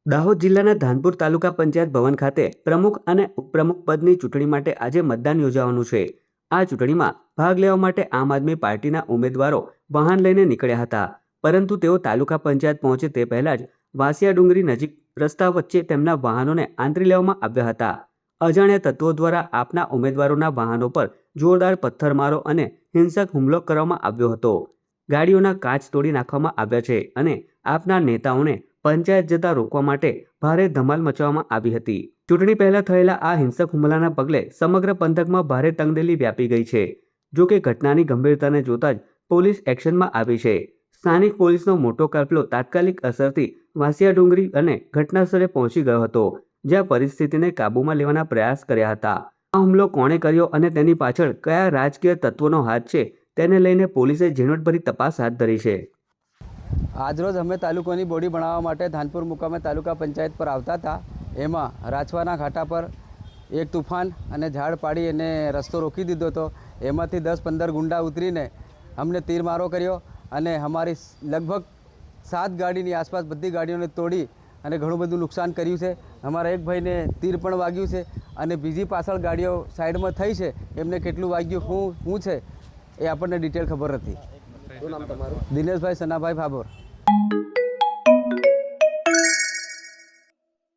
દાહોદ જિલ્લાના ધાનપુર તાલુકા પંચાયત ભવન ખાતે પ્રમુખ અને ઉપપ્રમુખ પદની ચૂંટણી માટે આજે મતદાન યોજાવાનું છે। આ ચૂંટણીમાં ભાગ લેવા માટે આમ આદમી પાર્ટીના ઉમેદવારો વાહન લઈને નીકળ્યા હતા, પરંતુ તેઓ તાલુકા પંચાયત પહોંચે તે પહેલા જ વાસિયા ડુંગરી નજીક રસ્તા વચ્ચે તેમના વાહનોને આંતરી લેવામાં આવ્યા હતા। અજાણ્યા તત્વો દ્વારા આપના ઉમેદવારોના વાહનો પર જોરદાર પથ્થરમારો અને હિંસક હુમલો કરવામાં આવ્યો હતો। ગાડીઓના કાચ તોડી નાખવામાં આવ્યા છે અને આપના નેતાઓને પંચાયત જતા રોકવા માટે ભારે ધમાલ મચાવવામાં આવી હતી। ચૂંટણી પહેલા થયેલા આ હિંસક હુમલાના પગલે સમગ્ર પંથકમાં ભારે તંગદિલી વ્યાપી ગઈ છે। જો કે ઘટનાની ગંભીરતાને જોતા જ પોલીસ એક્શનમાં આવી છે। સ્થાનિક પોલીસનો મોટો કાફલો તાત્કાલિક અસરથી વાસિયા ડુંગરી અને ઘટના સ્થળે પહોંચી ગયો હતો, જ્યાં પરિસ્થિતિને કાબૂમાં લેવાના પ્રયાસ કર્યા હતા। આ હુમલો કોણે કર્યો અને તેની પાછળ કયા રાજકીય તત્વોનો હાથ છે તેને લઈને પોલીસે ઝીણવટભરી તપાસ હાથ ધરી છે। આજરોજ અમે તાલુકાની બોડી બનાવવા માટે ધાનપુર મુકામે તાલુકા પંચાયત પર આવતા હતા। એમાં રાજવાના ઘાટા પર એક તુફાન અને ઝાડ પાડી એને રસ્તો રોકી દીધો હતો। એમાંથી 10-15 ગુંડા ઉતરીને અમને તીરમારો કર્યો અને અમારી લગભગ 7 ગાડીની આસપાસ બધી ગાડીઓને તોડી અને ઘણું બધું નુકસાન કર્યું છે। અમારા એક ભાઈને તીર પણ વાગ્યું છે અને બીજી પાછળ ગાડીઓ સાઈડમાં થઈ છે, એમને કેટલું વાગ્યું શું છે એ આપણને ડિટેલ ખબર નથી। શું નામ તમારું? દિનેશભાઈ સનાભાઈ ભાભોર।